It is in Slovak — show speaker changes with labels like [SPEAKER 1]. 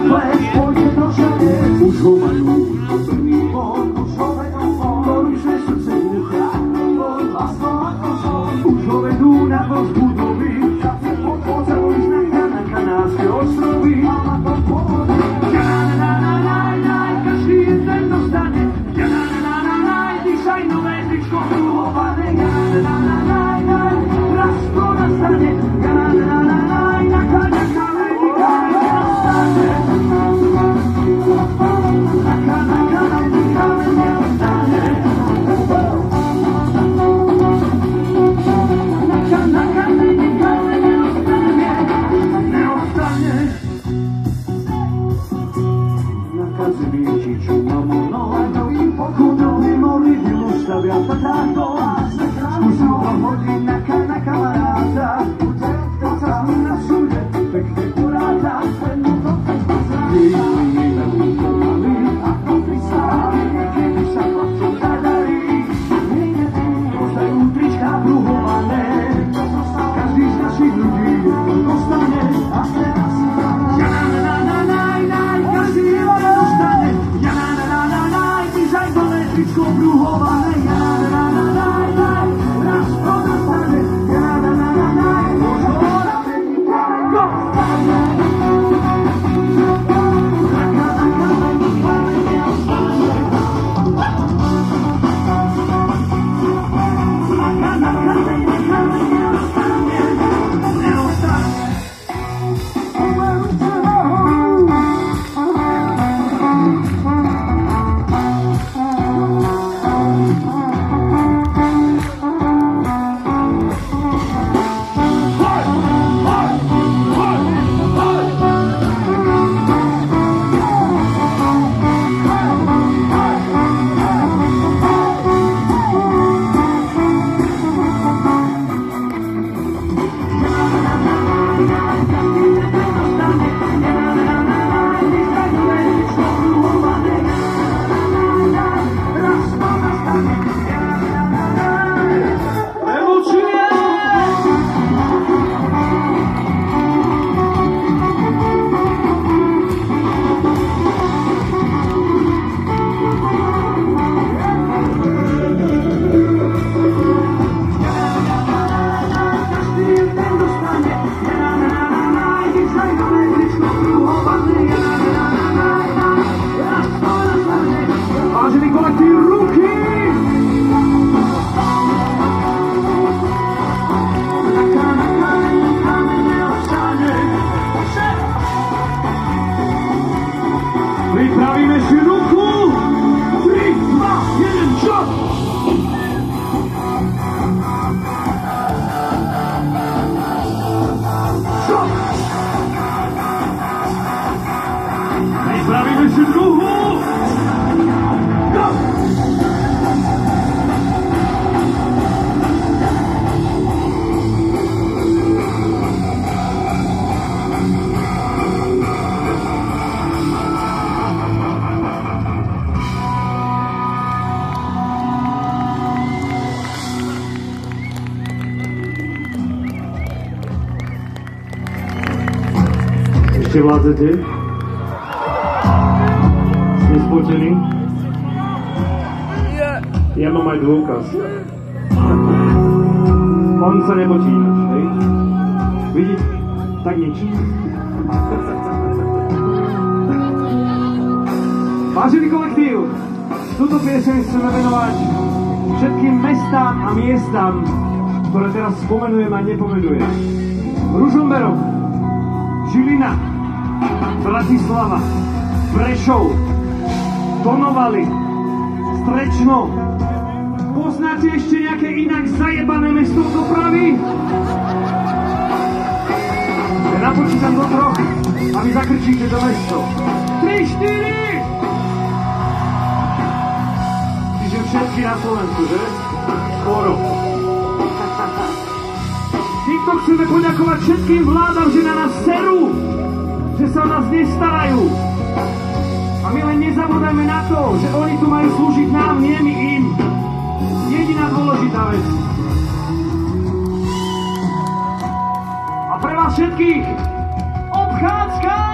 [SPEAKER 1] duplex, pojďte do šaně, už ho majú, už ho vedou, porušuje srdce ducha, už ho vedú na voz budovy, celou znaka na Kanárske ostrovy. Každý jeden dostane, dýchaj nové tričko kruhované, raz to nastane, skúsim ho hodiť na kamaráta, to sa s ním na súde pekne poráta. Niekedy sa chlapcom zadarí, dostajú tričká pruhované, každý z našich ľudí dostane. Každý jeden dostane, dýchaj dole tričko pruhované. Pripravíme si ruku. 3, 2, 1, čo? Čo? Pripravíme si druhú. Go! Ešte vládzete? Ste spotení? Ja mám aj dôkaz. On sa nepotí ináč, hej? Vidíte? Tak nič. Vážený kolektív, túto pieseň chceme venovať všetkým mestám a miestam, ktoré teraz spomenujem a nepomenujem. Ružomberok, Žilina, Bratislava, Prešov, Donovali, Strečno. Poznáte ešte nejaké inak zajebané mesto v dopravy? Ja napočítam do 3 a vy zakrčíte to mesto. 3, 4! Čiže všetky na Slovensku, že? Skoro. Týmto chceme poďakovať všetkým vládam, že na nás serú, že sa o nás nestarajú. A my len nezabúdajme na to, že oni tu majú slúžiť nám, nie my im. Jediná dôležitá vec. A pre vás všetkých obchádzka!